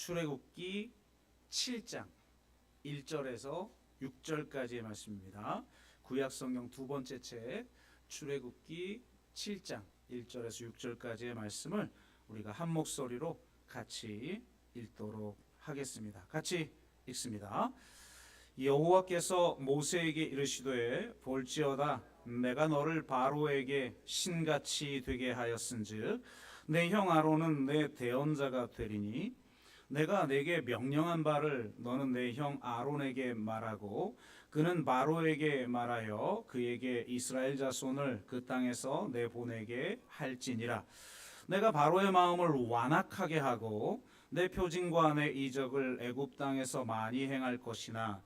출애굽기 7장 1절에서 6절까지의 말씀입니다. 구약성경 두 번째 책 출애굽기 7장 1절에서 6절까지의 말씀을 우리가 한 목소리로 같이 읽도록 하겠습니다. 같이 읽습니다. 여호와께서 모세에게 이르시되 볼지어다 내가 너를 바로에게 신같이 되게 하였은즉 내 형 아론은 내 대언자가 되리니 내가 내게 명령한 바를 너는 내 형 아론에게 말하고 그는 바로에게 말하여 그에게 이스라엘 자손을 그 땅에서 내보내게 할지니라. 내가 바로의 마음을 완악하게 하고 내 표징과 내 이적을 애굽 땅에서 많이 행할 것이나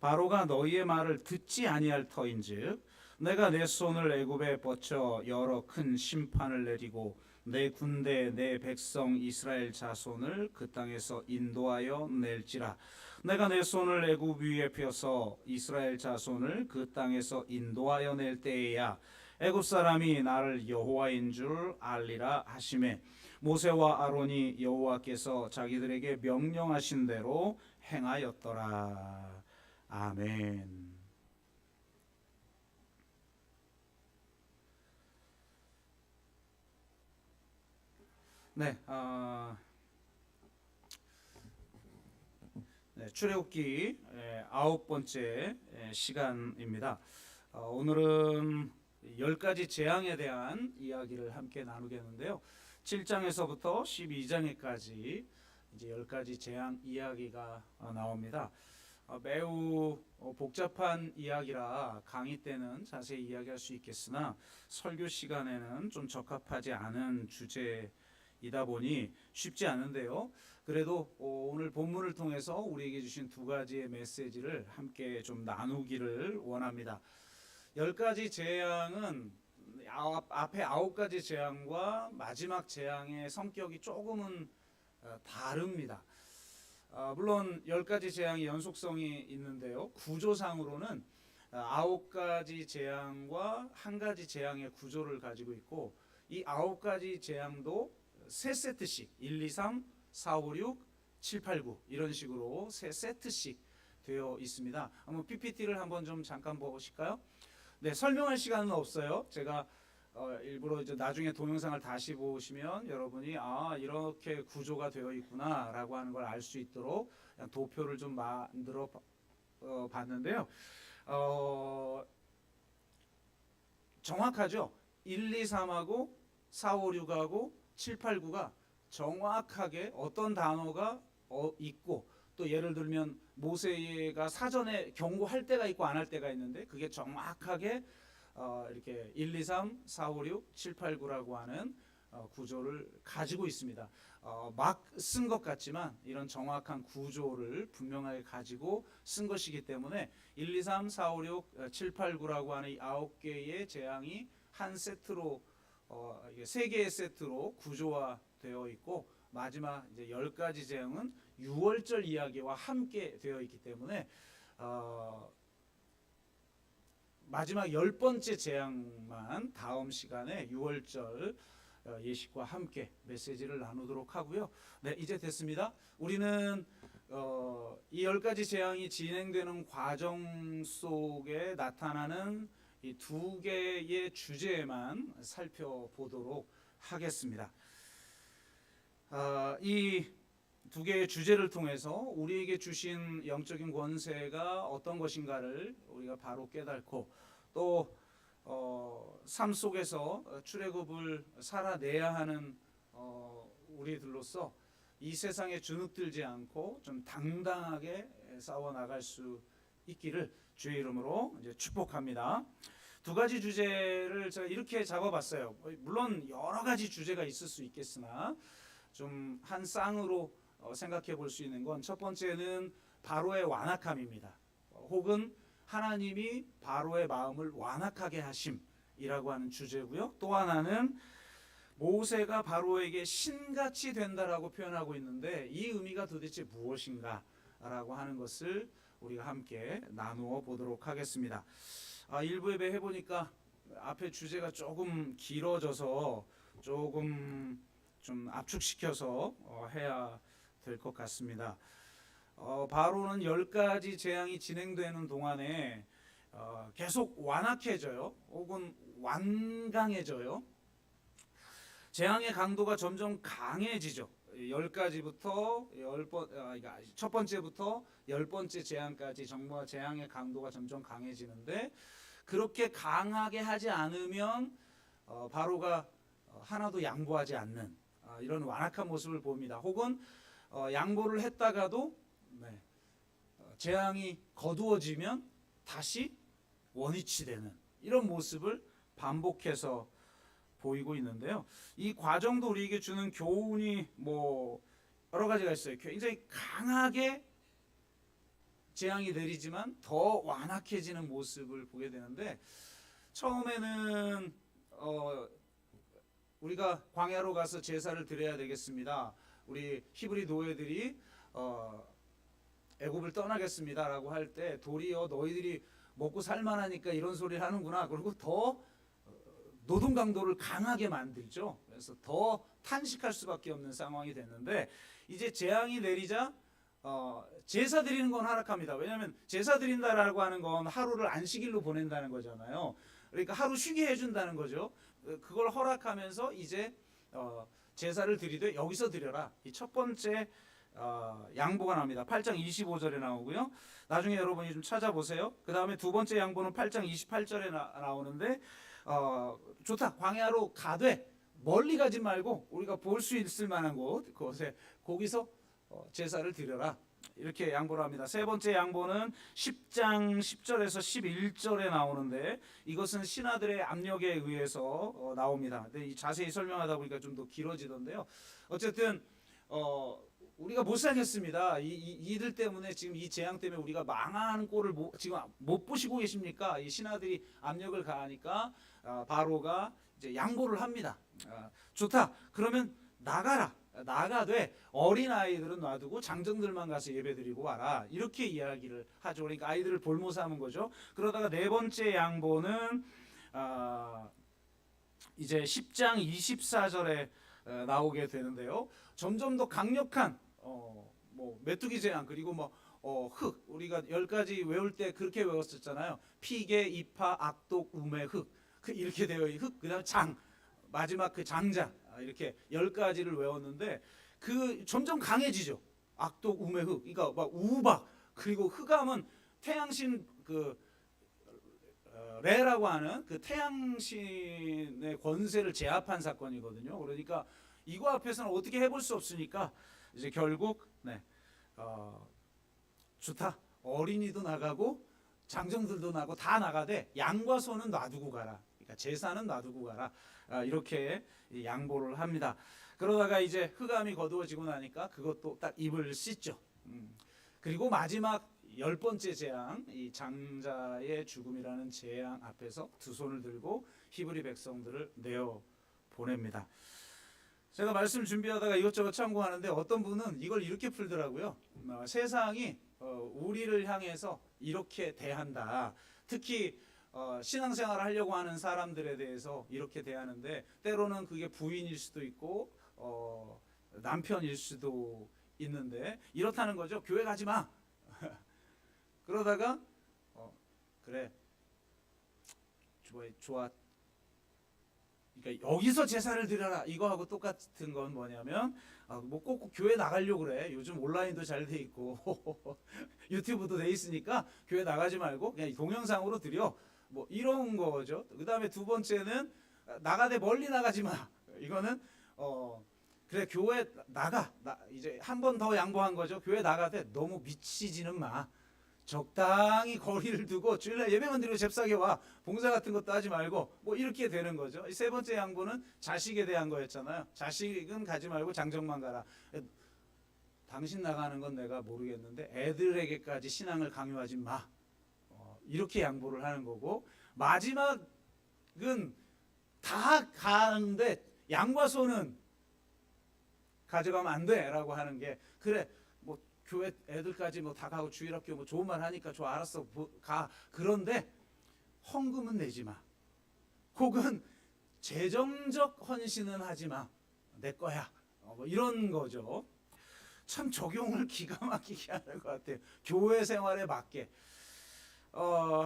바로가 너희의 말을 듣지 아니할 터인즉 내가 내 손을 애굽에 뻗쳐 여러 큰 심판을 내리고 내 군대 내 백성 이스라엘 자손을 그 땅에서 인도하여 낼지라. 내가 내 손을 애굽 위에 펴서 이스라엘 자손을 그 땅에서 인도하여 낼 때에야 애굽 사람이 나를 여호와인 줄 알리라 하시매 모세와 아론이 여호와께서 자기들에게 명령하신 대로 행하였더라. 아멘. 네, 출애굽기 9번째 시간입니다. 오늘은 10가지 재앙에 대한 이야기를 함께 나누겠는데요. 7장에서부터 12장에까지 이제 10가지 재앙 이야기가 나옵니다. 매우 복잡한 이야기라 강의 때는 자세히 이야기할 수 있겠으나 설교 시간에는 좀 적합하지 않은 주제이다 보니 쉽지 않은데요. 그래도 오늘 본문을 통해서 우리에게 주신 두 가지의 메시지를 함께 좀 나누기를 원합니다. 10가지 재앙은 앞에 9가지 재앙과 마지막 재앙의 성격이 조금은 다릅니다. 물론 10가지 재앙이 연속성이 있는데요. 구조상으로는 9가지 재앙과 한 가지 재앙의 구조를 가지고 있고 이 9가지 재앙도 3세트씩 1, 2, 3, 4, 5, 6, 7, 8, 9 이런 식으로 3세트씩 되어 있습니다. 한번 PPT를 한번 좀 잠깐 보실까요? 네, 설명할 시간은 없어요. 제가 일부러 이제 나중에 동영상을 다시 보시면 여러분이 이렇게 구조가 되어 있구나라고 하는 걸 알 수 있도록 도표를 좀 만들어 봤는데요. 정확하죠? 1, 2, 3하고 4, 5, 6하고 7, 8, 9가 정확하게 어떤 단어가 있고 또 예를 들면 모세가 사전에 경고할 때가 있고 안 할 때가 있는데 그게 정확하게 이렇게 1, 2, 3, 4, 5, 6, 7, 8, 9라고 하는 구조를 가지고 있습니다. 막 쓴 것 같지만 이런 정확한 구조를 분명하게 가지고 쓴 것이기 때문에 1, 2, 3, 4, 5, 6, 7, 8, 9라고 하는 이 9개의 재앙이 한 세트로 3개의 세트로 구조화되어 있고 마지막 이제 10가지 재앙은 6월절 이야기와 함께 되어 있기 때문에 마지막 10번째 재앙만 다음 시간에 6월절 예식과 함께 메시지를 나누도록 하고요. 네, 이제 됐습니다. 우리는 이 10가지 재앙이 진행되는 과정 속에 나타나는 이 2개의 주제만 살펴보도록 하겠습니다. 이 2개의 주제를 통해서 우리에게 주신 영적인 권세가 어떤 것인가를 우리가 바로 깨닫고 또 삶 속에서 출애굽을 살아내야 하는 우리들로서 이 세상에 주눅들지 않고 좀 당당하게 싸워 나갈 수 있기를 주의 이름으로 이제 축복합니다. 2가지 주제를 제가 이렇게 잡아봤어요. 물론 여러 가지 주제가 있을 수 있겠으나 좀 한 쌍으로 생각해 볼 수 있는 건 첫 번째는 바로의 완악함입니다. 혹은 하나님이 바로의 마음을 완악하게 하심이라고 하는 주제고요. 또 하나는 모세가 바로에게 신같이 된다라고 표현하고 있는데 이 의미가 도대체 무엇인가라고 하는 것을 우리가 함께 나누어 보도록 하겠습니다. 일부 예배 해보니까 앞에 주제가 조금 길어져서 조금 좀 압축시켜서 해야 될 것 같습니다. 바로는 10가지 재앙이 진행되는 동안에 계속 완악해져요. 혹은 완강해져요. 재앙의 강도가 점점 강해지죠. 10가지부터 첫 번째부터 10번째 재앙까지 정말 재앙의 강도가 점점 강해지는데, 그렇게 강하게 하지 않으면 바로가 하나도 양보하지 않는 이런 완악한 모습을 봅니다. 혹은 양보를 했다가도 재앙이 거두어지면 다시 원위치 되는 이런 모습을 반복해서 보이고 있는데요. 이 과정도 우리에게 주는 교훈이 여러 가지가 있어요. 굉장히 강하게 재앙이 내리지만 더 완악해지는 모습을 보게 되는데, 처음에는 우리가 광야로 가서 제사를 드려야 되겠습니다. 우리 히브리 노예들이 애굽을 떠나겠습니다라고 할 때 도리어 너희들이 먹고 살만하니까 이런 소리를 하는구나. 그리고 더 노동 강도를 강하게 만들죠. 그래서 더 탄식할 수밖에 없는 상황이 됐는데, 이제 재앙이 내리자 제사 드리는 건 허락합니다. 왜냐하면 제사 드린다라고 하는 건 하루를 안식일로 보낸다는 거잖아요. 그러니까 하루 쉬게 해준다는 거죠. 그걸 허락하면서 이제 제사를 드리되 여기서 드려라. 이 첫 번째 양보가 나옵니다. 8장 25절에 나오고요. 나중에 여러분이 좀 찾아보세요. 그 다음에 두 번째 양보는 8장 28절에 나오는데, 좋다. 광야로 가되 멀리 가지 말고 우리가 볼 수 있을 만한 그곳에 거기서 제사를 드려라. 이렇게 양보를 합니다. 세 번째 양보는 10장 10절에서 11절에 나오는데, 이것은 신하들의 압력에 의해서 나옵니다. 근데 자세히 설명하다 보니까 좀 더 길어지던데요. 어쨌든 우리가 못 살겠습니다. 이들 때문에 지금 이 재앙 때문에 우리가 망한 꼴을 지금 못 보시고 계십니까? 이 신하들이 압력을 가하니까 바로가 이제 양보를 합니다. 좋다. 그러면 나가되 어린 아이들은 놔두고 장정들만 가서 예배드리고 와라. 이렇게 이야기를 하죠. 그러니까 아이들을 볼모 삼은 거죠. 그러다가 네 번째 양보는 이제 10장 24절에 나오게 되는데요. 점점 더 강력한 메뚜기 재앙, 그리고 흙, 우리가 10가지 외울 때 그렇게 외웠었잖아요. 피개, 이파, 악독, 우매, 흙, 이렇게 되어 흙, 그다음 장, 마지막 그 장자, 이렇게 10가지를 외웠는데 그 점점 강해지죠. 악독, 우매, 흙, 그러니까 막 우박, 그리고 흑암은 태양신 레라고 하는 그 태양신의 권세를 제압한 사건이거든요. 그러니까 이거 앞에서는 어떻게 해볼 수 없으니까 이제 결국 좋다. 어린이도 나가고 장정들도 나고 다 나가되 양과 소는 놔두고 가라. 그러니까 제사는 놔두고 가라. 이렇게 양보를 합니다. 그러다가 이제 흑암이 거두어지고 나니까 그것도 딱 입을 씻죠. 그리고 마지막 10번째 재앙, 이 장자의 죽음이라는 재앙 앞에서 두 손을 들고 히브리 백성들을 내어 보냅니다. 제가 말씀 준비하다가 이것저것 참고하는데 어떤 분은 이걸 이렇게 풀더라고요. 세상이 우리를 향해서 이렇게 대한다. 특히 신앙생활을 하려고 하는 사람들에 대해서 이렇게 대하는데, 때로는 그게 부인일 수도 있고 남편일 수도 있는데 이렇다는 거죠. 교회 가지 마. 그러다가 그래 좋아. 그러니까 여기서 제사를 드려라. 이거하고 똑같은 건 뭐냐면 꼭 교회 나가려고 그래. 요즘 온라인도 잘 돼 있고 유튜브도 돼 있으니까 교회 나가지 말고 그냥 동영상으로 드려. 이런 거죠. 그 다음에 두 번째는 나가되 멀리 나가지 마. 이거는 그래 교회 나가. 이제 한 번 더 양보한 거죠. 교회 나가되 너무 미치지는 마. 적당히 거리를 두고 주일날 예배만 드리고 잽싸게 와. 봉사 같은 것도 하지 말고 이렇게 되는 거죠. 세 번째 양보는 자식에 대한 거였잖아요. 자식은 가지 말고 장정만 가라. 당신 나가는 건 내가 모르겠는데 애들에게까지 신앙을 강요하지 마. 이렇게 양보를 하는 거고, 마지막은 다 가는데 양과 소는 가져가면 안 돼라고 하는 게, 그래 교회 애들까지 다 가고 주일학교 좋은 말 하니까 좋아 알았어 가. 그런데 헌금은 내지 마. 혹은 재정적 헌신은 하지 마. 내 거야. 이런 거죠. 참 적용을 기가 막히게 하는 것 같아요. 교회 생활에 맞게.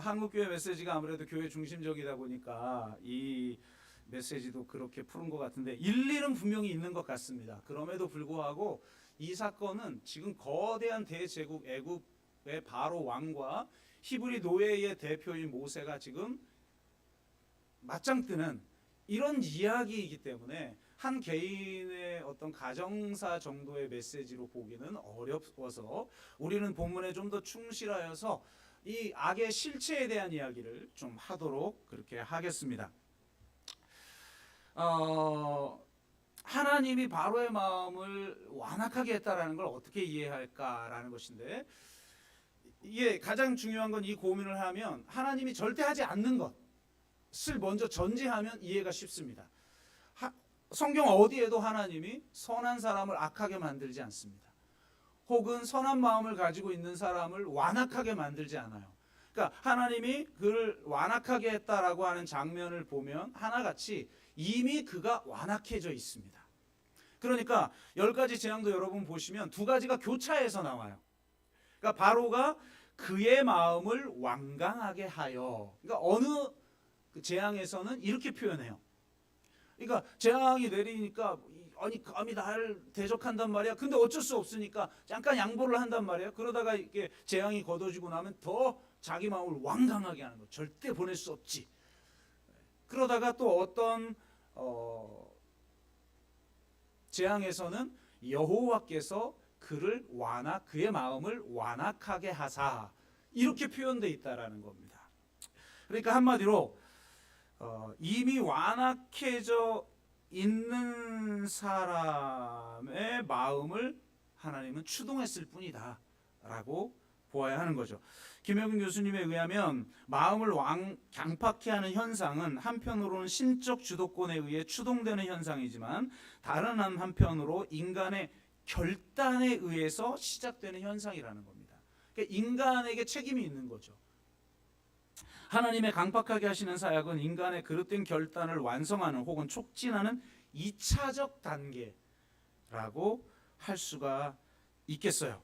한국교회 메시지가 아무래도 교회 중심적이다 보니까 이 메시지도 그렇게 푸른 것 같은데 일리는 분명히 있는 것 같습니다. 그럼에도 불구하고 이 사건은 지금 거대한 대제국 애굽의 바로 왕과 히브리 노예의 대표인 모세가 지금 맞짱 뜨는 이런 이야기이기 때문에 한 개인의 어떤 가정사 정도의 메시지로 보기는 어려워서 우리는 본문에 좀 더 충실하여서 이 악의 실체에 대한 이야기를 좀 하도록 그렇게 하겠습니다. 하나님이 바로의 마음을 완악하게 했다라는 걸 어떻게 이해할까라는 것인데, 이게 가장 중요한 건 이 고민을 하면 하나님이 절대 하지 않는 것을 먼저 전제하면 이해가 쉽습니다. 성경 어디에도 하나님이 선한 사람을 악하게 만들지 않습니다. 혹은 선한 마음을 가지고 있는 사람을 완악하게 만들지 않아요. 그러니까 하나님이 그를 완악하게 했다라고 하는 장면을 보면 하나같이 이미 그가 완악해져 있습니다. 그러니까 10가지 재앙도 여러분 보시면 2가지가 교차해서 나와요. 그러니까 바로가 그의 마음을 완강하게 하여, 그러니까 어느 재앙에서는 이렇게 표현해요. 그러니까 재앙이 내리니까 아니 감히 나를 대적한단 말이야. 근데 어쩔 수 없으니까 잠깐 양보를 한단 말이야. 그러다가 이게 재앙이 거둬지고 나면 더 자기 마음을 완강하게 하는 거. 절대 보낼 수 없지. 그러다가 또 어떤 재앙에서는 여호와께서 그의 마음을 완악하게 하사, 이렇게 표현되어 있다라는 겁니다. 그러니까 한마디로 이미 완악해져 있는 사람의 마음을 하나님은 추동했을 뿐이다 라고 보아야 하는 거죠. 김영균 교수님에 의하면 마음을 강팍해 하는 현상은 한편으로는 신적 주도권에 의해 추동되는 현상이지만 다른 한편으로 인간의 결단에 의해서 시작되는 현상이라는 겁니다. 그러니까 인간에게 책임이 있는 거죠. 하나님의 강팍하게 하시는 사역은 인간의 그릇된 결단을 완성하는 혹은 촉진하는 2차적 단계라고 할 수가 있겠어요.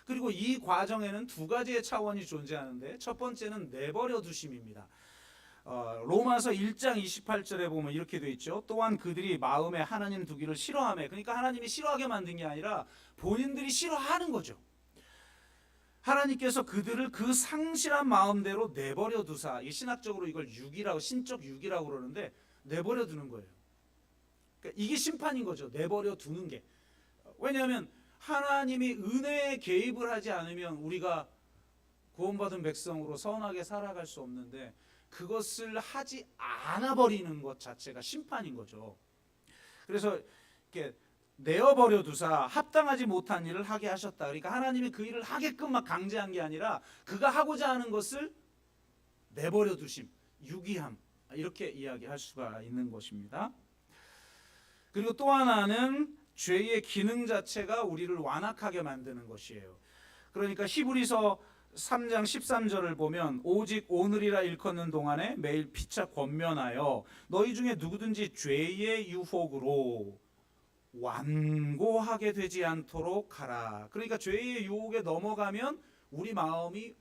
그리고 이 과정에는 2가지의 차원이 존재하는데, 첫 번째는 내버려 두심입니다. 로마서 1장 28절에 보면 이렇게 되어 있죠. 또한 그들이 마음에 하나님 두기를 싫어하며, 그러니까 하나님이 싫어하게 만든 게 아니라 본인들이 싫어하는 거죠. 하나님께서 그들을 그 상실한 마음대로 내버려 두사, 이 신학적으로 이걸 육이라고, 신적 육이라고 그러는데 내버려 두는 거예요. 그러니까 이게 심판인 거죠. 내버려 두는 게. 왜냐하면 하나님이 은혜에 개입을 하지 않으면 우리가 구원받은 백성으로 선하게 살아갈 수 없는데, 그것을 하지 않아 버리는 것 자체가 심판인 거죠. 그래서 이렇게 내어버려 두사 합당하지 못한 일을 하게 하셨다. 그러니까 하나님이 그 일을 하게끔 막 강제한 게 아니라 그가 하고자 하는 것을 내버려 두심, 유기함, 이렇게 이야기할 수가 있는 것입니다. 그리고 또 하나는 죄의 기능 자체가 우리를 완악하게 만드는 것이에요. 그러니까 히브리서 3장 13절을 보면 오직 오늘이라 일컫는 동안에 매일 피차 권면하여 너희 중에 누구든지 죄의 유혹으로 완고하게 되지 않도록 하라. 그러니까 죄의 유혹에 넘어가면 우리 마음이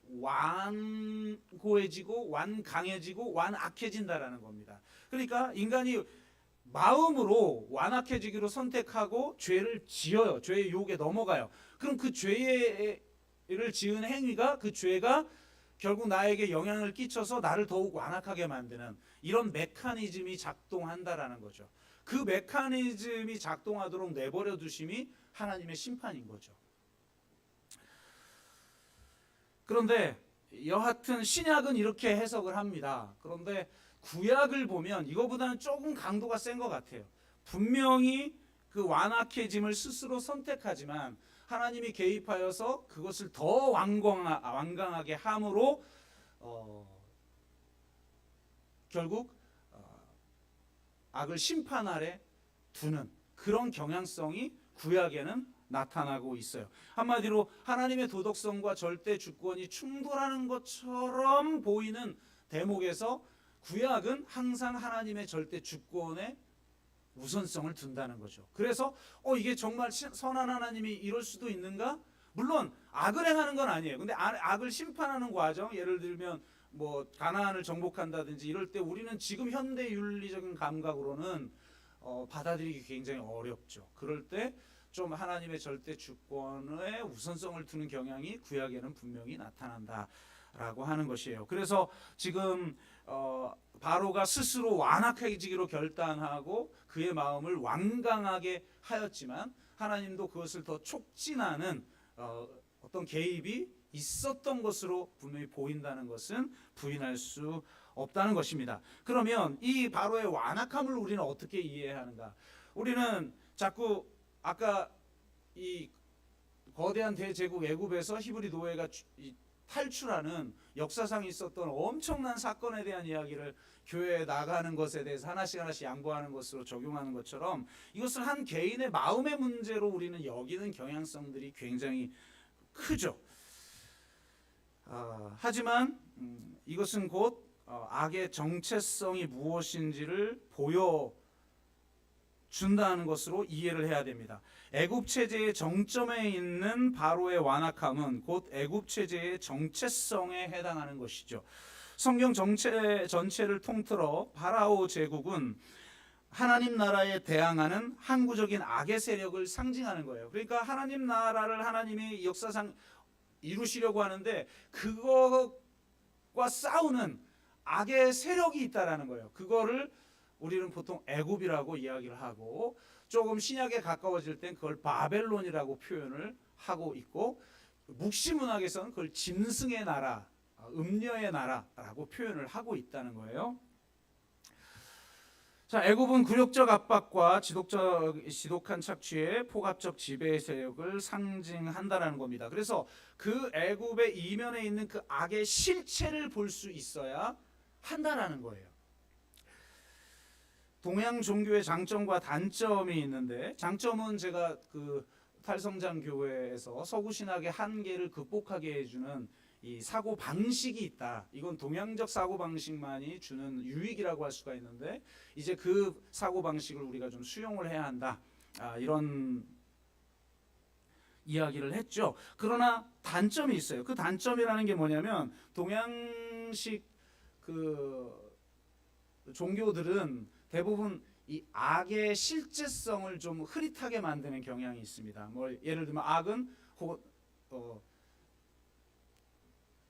완고해지고 완강해지고 완악해진다라는 겁니다. 그러니까 인간이 마음으로 완악해지기로 선택하고 죄를 지어요. 죄의 유혹에 넘어가요. 그럼 그 죄를 지은 행위가, 그 죄가 결국 나에게 영향을 끼쳐서 나를 더욱 완악하게 만드는 이런 메커니즘이 작동한다라는 거죠. 그 메커니즘이 작동하도록 내버려 두심이 하나님의 심판인 거죠. 그런데 여하튼 신약은 이렇게 해석을 합니다. 그런데 구약을 보면 이거보다는 조금 강도가 센 것 같아요. 분명히 그 완악해짐을 스스로 선택하지만 하나님이 개입하여서 그것을 더 완강하게 함으로 결국 악을 심판 아래 두는 그런 경향성이 구약에는 나타나고 있어요. 한마디로 하나님의 도덕성과 절대 주권이 충돌하는 것처럼 보이는 대목에서 구약은 항상 하나님의 절대 주권에 우선성을 둔다는 거죠. 그래서 이게 정말 선한 하나님이 이럴 수도 있는가? 물론 악을 행하는 건 아니에요. 근데 악을 심판하는 과정, 예를 들면 뭐 가나안을 정복한다든지 이럴 때 우리는 지금 현대 윤리적인 감각으로는 받아들이기 굉장히 어렵죠. 그럴 때 좀 하나님의 절대 주권에 우선성을 두는 경향이 구약에는 분명히 나타난다라고 하는 것이에요. 그래서 지금 바로가 스스로 완악해지기로 결단하고 그의 마음을 완강하게 하였지만 하나님도 그것을 더 촉진하는 어떤 개입이 있었던 것으로 분명히 보인다는 것은 부인할 수 없다는 것입니다. 그러면 이 바로의 완악함을 우리는 어떻게 이해하는가? 우리는 자꾸 아까 이 거대한 대제국 애굽에서 히브리 노예가 탈출하는 역사상 있었던 엄청난 사건에 대한 이야기를 교회에 나가는 것에 대해서 하나씩 양보하는 것으로 적용하는 것처럼 이것을 한 개인의 마음의 문제로 우리는 여기는 경향성들이 굉장히 크죠. 하지만 이것은 곧 악의 정체성이 무엇인지를 보여준다는 것으로 이해를 해야 됩니다. 애굽 체제의 정점에 있는 바로의 완악함은 곧 애굽 체제의 정체성에 해당하는 것이죠. 성경 전체를 통틀어 파라오 제국은 하나님 나라에 대항하는 항구적인 악의 세력을 상징하는 거예요. 그러니까 하나님 나라를 하나님이 역사상 이루시려고 하는데 그것과 싸우는 악의 세력이 있다라는 거예요. 그거를 우리는 보통 애굽이라고 이야기를 하고 조금 신약에 가까워질 땐 그걸 바벨론이라고 표현을 하고 있고 묵시문학에서는 그걸 짐승의 나라, 음녀의 나라라고 표현을 하고 있다는 거예요. 자, 애굽은 굴욕적 압박과 지독한 착취의 포갑적 지배 세력을 상징한다라는 겁니다. 그래서 그 애굽의 이면에 있는 그 악의 실체를 볼 수 있어야 한다라는 거예요. 동양 종교의 장점과 단점이 있는데 장점은 제가 그 탈성장 교회에서 서구 신학의 한계를 극복하게 해주는 이 사고 방식이 있다. 이건 동양적 사고 방식만이 주는 유익이라고 할 수가 있는데 이제 그 사고 방식을 우리가 좀 수용을 해야 한다. 이런 이야기를 했죠. 그러나 단점이 있어요. 그 단점이라는 게 뭐냐면 동양식 그 종교들은 대부분 이 악의 실제성을 좀 흐릿하게 만드는 경향이 있습니다. 뭐 예를 들면 악은 혹은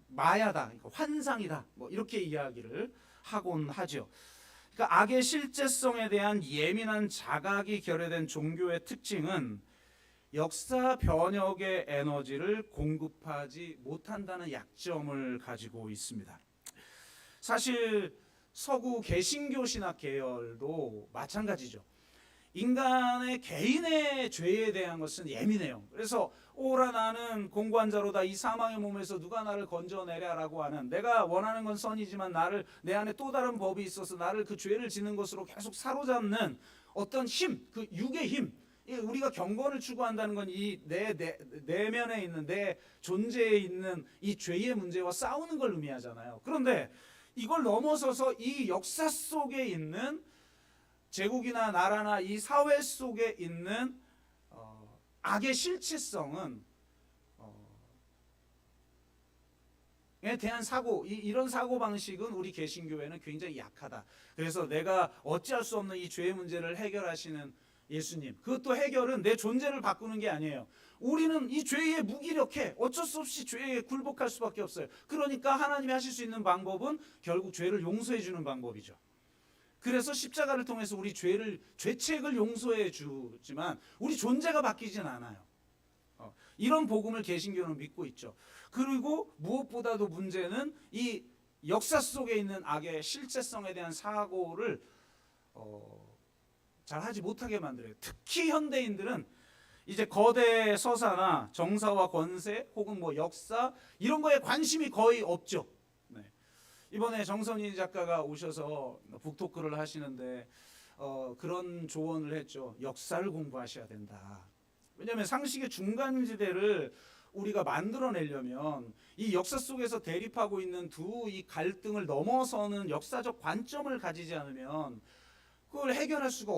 마야다, 환상이다, 뭐 이렇게 이야기를 하곤 하죠. 그러니까 악의 실제성에 대한 예민한 자각이 결여된 종교의 특징은 역사 변혁의 에너지를 공급하지 못한다는 약점을 가지고 있습니다. 사실 서구 개신교 신학 계열도 마찬가지죠. 인간의 개인의 죄에 대한 것은 예민해요. 그래서 오라 나는 공고한 자로다 이 사망의 몸에서 누가 나를 건져내랴라고 하는 내가 원하는 건 선이지만 나를 내 안에 또 다른 법이 있어서 나를 그 죄를 지는 것으로 계속 사로잡는 어떤 힘, 그 육의 힘. 우리가 경건을 추구한다는 건 이 내면에 있는 내 존재에 있는 이 죄의 문제와 싸우는 걸 의미하잖아요. 그런데 이걸 넘어서서 이 역사 속에 있는 제국이나 나라나 이 사회 속에 있는 악의 실체성은 에 대한 사고, 이런 사고 방식은 우리 개신교회는 굉장히 약하다. 그래서 내가 어찌할 수 없는 이 죄의 문제를 해결하시는 예수님, 그것도 해결은 내 존재를 바꾸는 게 아니에요. 우리는 이 죄에 무기력해. 어쩔 수 없이 죄에 굴복할 수밖에 없어요. 그러니까 하나님이 하실 수 있는 방법은 결국 죄를 용서해 주는 방법이죠. 그래서 십자가를 통해서 우리 죄책을 용서해 주지만 우리 존재가 바뀌진 않아요. 이런 복음을 개신교는 믿고 있죠. 그리고 무엇보다도 문제는 이 역사 속에 있는 악의 실제성에 대한 사고를 잘 하지 못하게 만들어요. 특히 현대인들은 이제 거대 서사나 정사와 권세 혹은 뭐 역사 이런 거에 관심이 거의 없죠. 네. 이번에 정선희 작가가 오셔서 북토크를 하시는데 그런 조언을 했죠. 역사를 공부하셔야 된다. 왜냐하면 상식의 중간지대를 우리가 만들어내려면 이 역사 속에서 대립하고 있는 두 이 갈등을 넘어서는 역사적 관점을 가지지 않으면 그걸 해결할 수가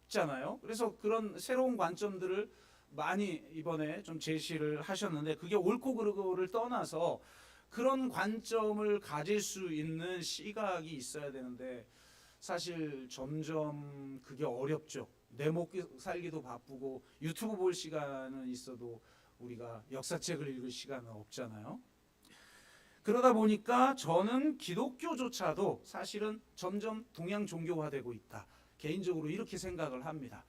있잖아요. 그래서 그런 새로운 관점들을 많이 이번에 좀 제시를 하셨는데, 그게 옳고 그르고를 떠나서 그런 관점을 가질 수 있는 시각이 있어야 되는데 사실 점점 그게 어렵죠. 내 먹기 살기도 바쁘고 유튜브 볼 시간은 있어도 우리가 역사책을 읽을 시간은 없잖아요. 그러다 보니까 저는 기독교조차도 사실은 점점 동양 종교화되고 있다. 개인적으로 이렇게 생각을 합니다.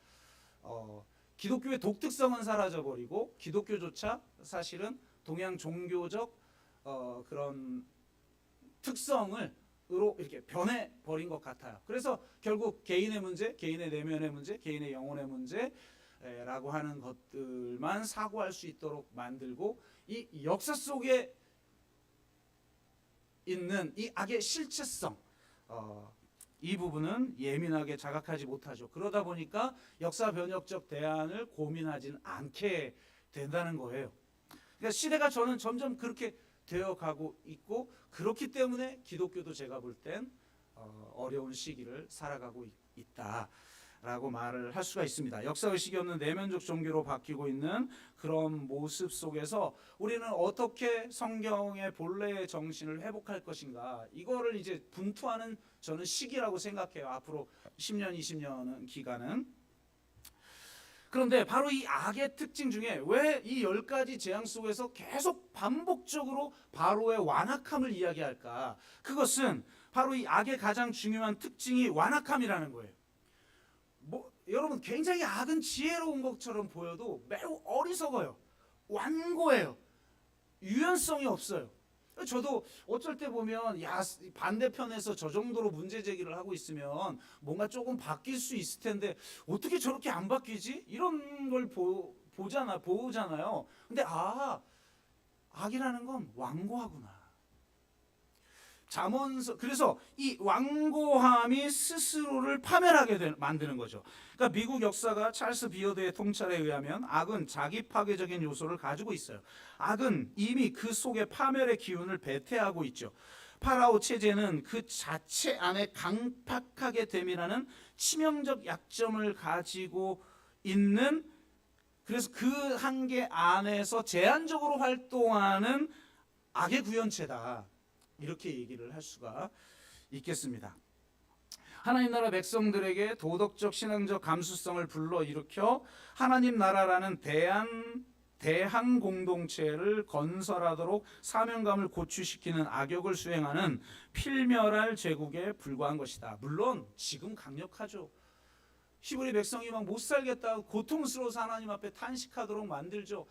기독교의 독특성은 사라져버리고 기독교조차 사실은 동양 종교적 그런 특성을 으로 이렇게 변해버린 것 같아요. 그래서 결국 개인의 문제, 개인의 내면의 문제, 개인의 영혼의 문제라고 하는 것들만 사고할 수 있도록 만들고, 이 역사 속에 있는 이 악의 실체성, 이 부분은 예민하게 자각하지 못하죠. 그러다 보니까 역사 변혁적 대안을 고민하지는 않게 된다는 거예요. 그러니까 시대가 저는 점점 그렇게 되어가고 있고, 그렇기 때문에 기독교도 제가 볼 땐 어려운 시기를 살아가고 있다라고 말을 할 수가 있습니다. 역사의식이 없는 내면적 종교로 바뀌고 있는 그런 모습 속에서 우리는 어떻게 성경의 본래의 정신을 회복할 것인가, 이거를 이제 분투하는 저는 시기라고 생각해요. 앞으로 10년, 20년은 기간은. 그런데 바로 이 악의 특징 중에 왜 이 10가지 재앙 속에서 계속 반복적으로 바로의 완악함을 이야기할까? 그것은 바로 이 악의 가장 중요한 특징이 완악함이라는 거예요. 여러분, 굉장히 악은 지혜로운 것처럼 보여도 매우 어리석어요. 완고해요. 유연성이 없어요. 저도 어쩔 때 보면 반대편에서 저 정도로 문제 제기를 하고 있으면 뭔가 조금 바뀔 수 있을 텐데 어떻게 저렇게 안 바뀌지? 이런 걸 보잖아요. 근데 악이라는 건 완고하구나. 그래서 이 완고함이 스스로를 파멸하게 만드는 거죠. 그러니까 미국 역사가 찰스 비어드의 통찰에 의하면 악은 자기 파괴적인 요소를 가지고 있어요. 악은 이미 그 속에 파멸의 기운을 배태하고 있죠. 파라오 체제는 그 자체 안에 강팍하게 됨이라는 치명적 약점을 가지고 있는, 그래서 그 한계 안에서 제한적으로 활동하는 악의 구현체다, 이렇게 얘기를 할 수가 있겠습니다. 하나님 나라 백성들에게 도덕적 신앙적 감수성을 불러일으켜 하나님 나라라는 대한 공동체를 건설하도록 사명감을 고취시키는 악역을 수행하는 필멸할 제국에 불과한 것이다. 물론 지금 강력하죠. 히브리 백성이 막 못 살겠다고 고통스러워서 하나님 앞에 탄식하도록 만들죠.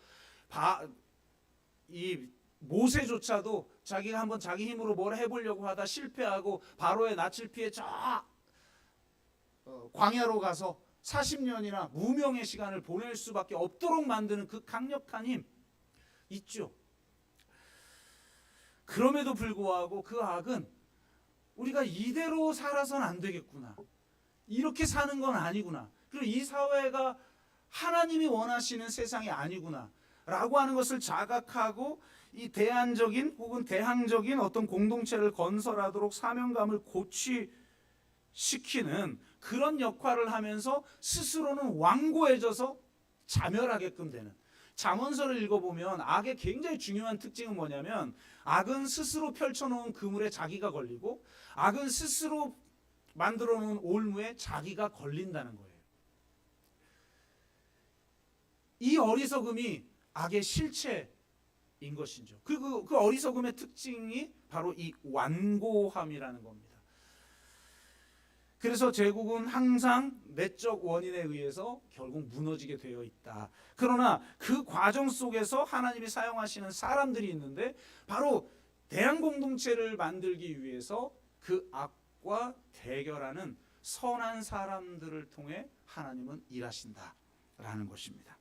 이 모세조차도 자기가 한번 자기 힘으로 뭘 해보려고 하다 실패하고 바로의 낯을 피해 저 광야로 가서 40년이나 무명의 시간을 보낼 수밖에 없도록 만드는 그 강력한 힘 있죠. 그럼에도 불구하고 그 악은 우리가 이대로 살아서는 안 되겠구나, 이렇게 사는 건 아니구나, 그리고 이 사회가 하나님이 원하시는 세상이 아니구나 라고 하는 것을 자각하고 이 대안적인 혹은 대항적인 어떤 공동체를 건설하도록 사명감을 고취시키는 그런 역할을 하면서 스스로는 완고해져서 자멸하게끔 되는, 잠언서를 읽어보면 악의 굉장히 중요한 특징은 뭐냐면, 악은 스스로 펼쳐놓은 그물에 자기가 걸리고 악은 스스로 만들어놓은 올무에 자기가 걸린다는 거예요. 이 어리석음이 악의 실체인 것이죠. 그 어리석음의 특징이 바로 이 완고함이라는 겁니다. 그래서 제국은 항상 내적 원인에 의해서 결국 무너지게 되어 있다. 그러나 그 과정 속에서 하나님이 사용하시는 사람들이 있는데, 바로 대한 공동체를 만들기 위해서 그 악과 대결하는 선한 사람들을 통해 하나님은 일하신다라는 것입니다.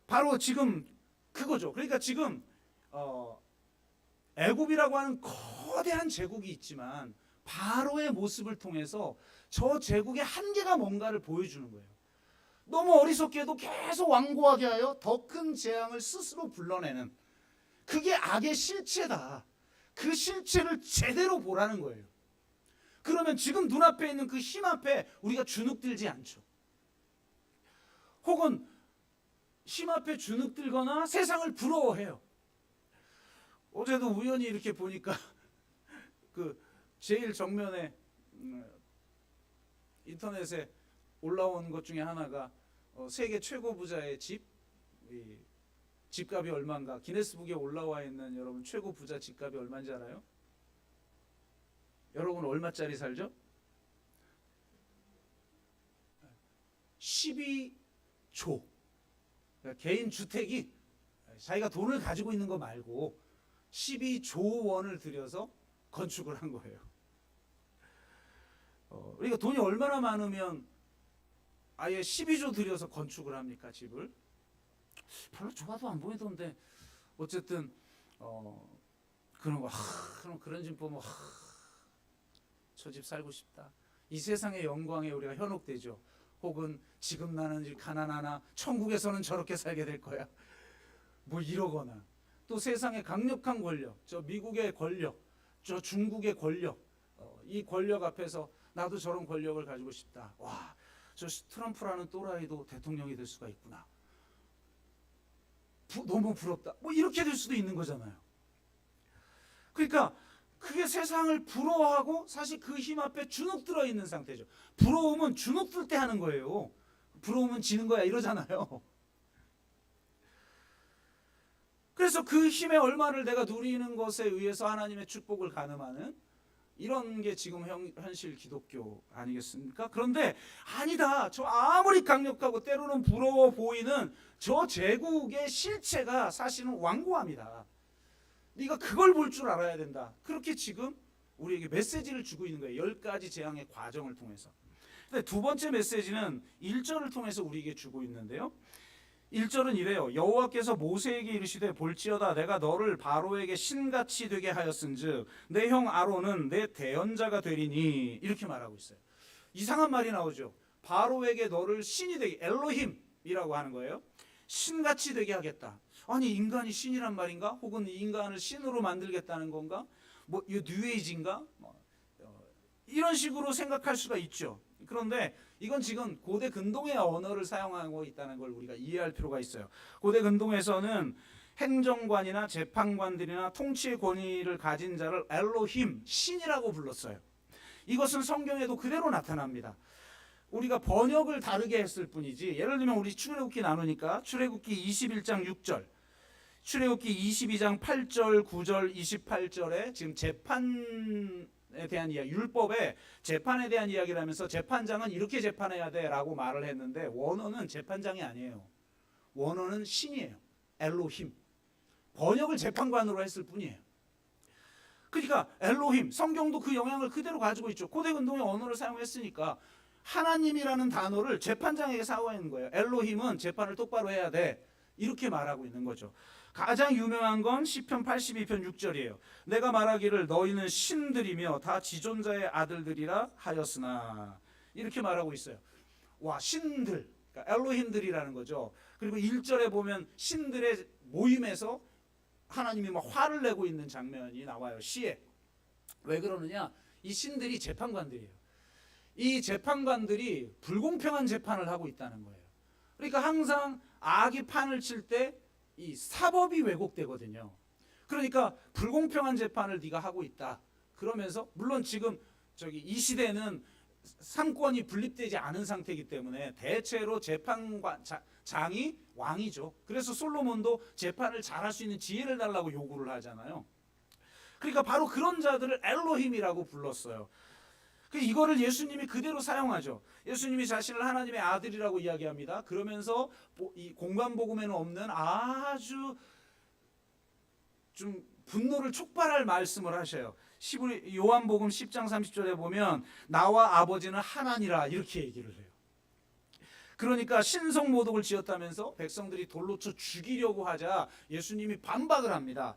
바로 지금 그거죠. 그러니까 지금 애굽이라고 하는 거대한 제국이 있지만 바로의 모습을 통해서 저 제국의 한계가 뭔가를 보여주는 거예요. 너무 어리석게도 계속 완고하게 하여 더 큰 재앙을 스스로 불러내는, 그게 악의 실체다. 그 실체를 제대로 보라는 거예요. 그러면 지금 눈앞에 있는 그 힘 앞에 우리가 주눅들지 않죠. 혹은 힘 앞에 주눅들거나 세상을 부러워해요. 어제도 우연히 이렇게 보니까 그 제일 정면에 인터넷에 올라온 것 중에 하나가 세계 최고 부자의 집값이 얼마인가, 기네스북에 올라와 있는 여러분 최고 부자 집값이 얼마인지 알아요? 여러분 얼마짜리 살죠? 12조. 그러니까 개인 주택이 자기가 돈을 가지고 있는 거 말고 12조 원을 들여서 건축을 한 거예요. 그러니까 돈이 얼마나 많으면 아예 12조 들여서 건축을 합니까, 집을? 별로 좋아도 안 보이던데 어쨌든 그런 거, 그럼 그런 집 보면 저 집 살고 싶다. 이 세상의 영광에 우리가 현혹되죠. 혹은 지금 나는 가난하나 천국에서는 저렇게 살게 될 거야. 뭐 이러거나 또 세상의 강력한 권력, 저 미국의 권력, 저 중국의 권력, 이 권력 앞에서 나도 저런 권력을 가지고 싶다. 와, 저 트럼프라는 또라이도 대통령이 될 수가 있구나. 너무 부럽다. 뭐 이렇게 될 수도 있는 거잖아요. 그러니까 그게 세상을 부러워하고 사실 그 힘 앞에 주눅들어 있는 상태죠. 부러움은 주눅들 때 하는 거예요. 부러우면 지는 거야 이러잖아요. 그래서 그 힘의 얼마를 내가 누리는 것에 의해서 하나님의 축복을 가늠하는 이런 게 지금 현실 기독교 아니겠습니까? 그런데 아니다. 저 아무리 강력하고 때로는 부러워 보이는 저 제국의 실체가 사실은 완고합니다. 네가 그걸 볼 줄 알아야 된다. 그렇게 지금 우리에게 메시지를 주고 있는 거예요. 10가지 재앙의 과정을 통해서. 근데 두 번째 메시지는 1절을 통해서 우리에게 주고 있는데요. 1절은 이래요. 여호와께서 모세에게 이르시되 볼지어다 내가 너를 바로에게 신같이 되게 하였은즉 내 형 아론은 내 대언자가 되리니, 이렇게 말하고 있어요. 이상한 말이 나오죠. 바로에게 너를 신이 되게, 엘로힘이라고 하는 거예요. 신같이 되게 하겠다. 아니 인간이 신이란 말인가? 혹은 인간을 신으로 만들겠다는 건가? 뭐 이 뉴에이지인가? 이런 식으로 생각할 수가 있죠. 그런데 이건 지금 고대 근동의 언어를 사용하고 있다는 걸 우리가 이해할 필요가 있어요. 고대 근동에서는 행정관이나 재판관들이나 통치의 권위를 가진 자를 엘로힘, 신이라고 불렀어요. 이것은 성경에도 그대로 나타납니다. 우리가 번역을 다르게 했을 뿐이지, 예를 들면 우리 출애굽기 나누니까 출애굽기 21장 6절, 출애굽기 22장 8절, 9절, 28절에 지금 재판에 대한 이야기, 율법에 재판에 대한 이야기를 하면서 재판장은 이렇게 재판해야 돼라고 말을 했는데 원어는 재판장이 아니에요. 원어는 신이에요. 엘로힘. 번역을 재판관으로 했을 뿐이에요. 그러니까 엘로힘, 성경도 그 영향을 그대로 가지고 있죠. 고대 근동의 언어를 사용했으니까 하나님이라는 단어를 재판장에게 사용하는 거예요. 엘로힘은 재판을 똑바로 해야 돼. 이렇게 말하고 있는 거죠. 가장 유명한 건 시편 82편 6절이에요. 내가 말하기를 너희는 신들이며 다 지존자의 아들들이라 하였으나, 이렇게 말하고 있어요. 와, 신들, 그러니까 엘로힘들이라는 거죠. 그리고 1절에 보면 신들의 모임에서 하나님이 막 화를 내고 있는 장면이 나와요. 시에. 왜 그러느냐? 이 신들이 재판관들이에요. 이 재판관들이 불공평한 재판을 하고 있다는 거예요. 그러니까 항상 악이 판을 칠 때 이 사법이 왜곡되거든요. 그러니까 불공평한 재판을 네가 하고 있다. 그러면서 물론 지금 이 시대는 삼권이 분립되지 않은 상태이기 때문에 대체로 재판장이 왕이죠. 그래서 솔로몬도 재판을 잘할 수 있는 지혜를 달라고 요구를 하잖아요. 그러니까 바로 그런 자들을 엘로힘이라고 불렀어요. 이거를 예수님이 그대로 사용하죠. 예수님이 자신을 하나님의 아들이라고 이야기합니다. 그러면서 이 공관복음에는 없는 아주 좀 분노를 촉발할 말씀을 하셔요. 요한복음 10장 30절에 보면 나와 아버지는 하나니라, 이렇게 얘기를 해요. 그러니까 신성모독을 지었다면서 백성들이 돌로 쳐 죽이려고 하자 예수님이 반박을 합니다.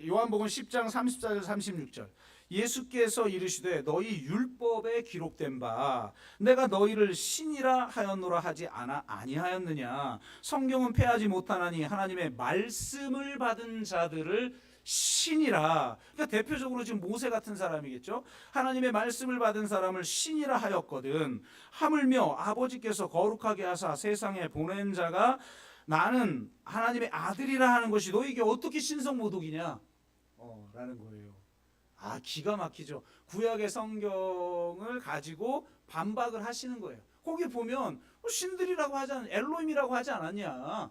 요한복음 10장 34절 36절, 예수께서 이르시되 너희 율법에 기록된 바 내가 너희를 신이라 하였노라 하지 아니하였느냐. 성경은 패하지 못하나니 하나님의 말씀을 받은 자들을 신이라. 그러니까 대표적으로 지금 모세 같은 사람이겠죠. 하나님의 말씀을 받은 사람을 신이라 하였거든. 하물며 아버지께서 거룩하게 하사 세상에 보낸 자가 나는 하나님의 아들이라 하는 것이 너에게 어떻게 신성모독이냐? 라는 거예요. 기가 막히죠. 구약의 성경을 가지고 반박을 하시는 거예요. 거기 보면 신들이라고 하지 않, 엘로힘이라고 하지 않았냐?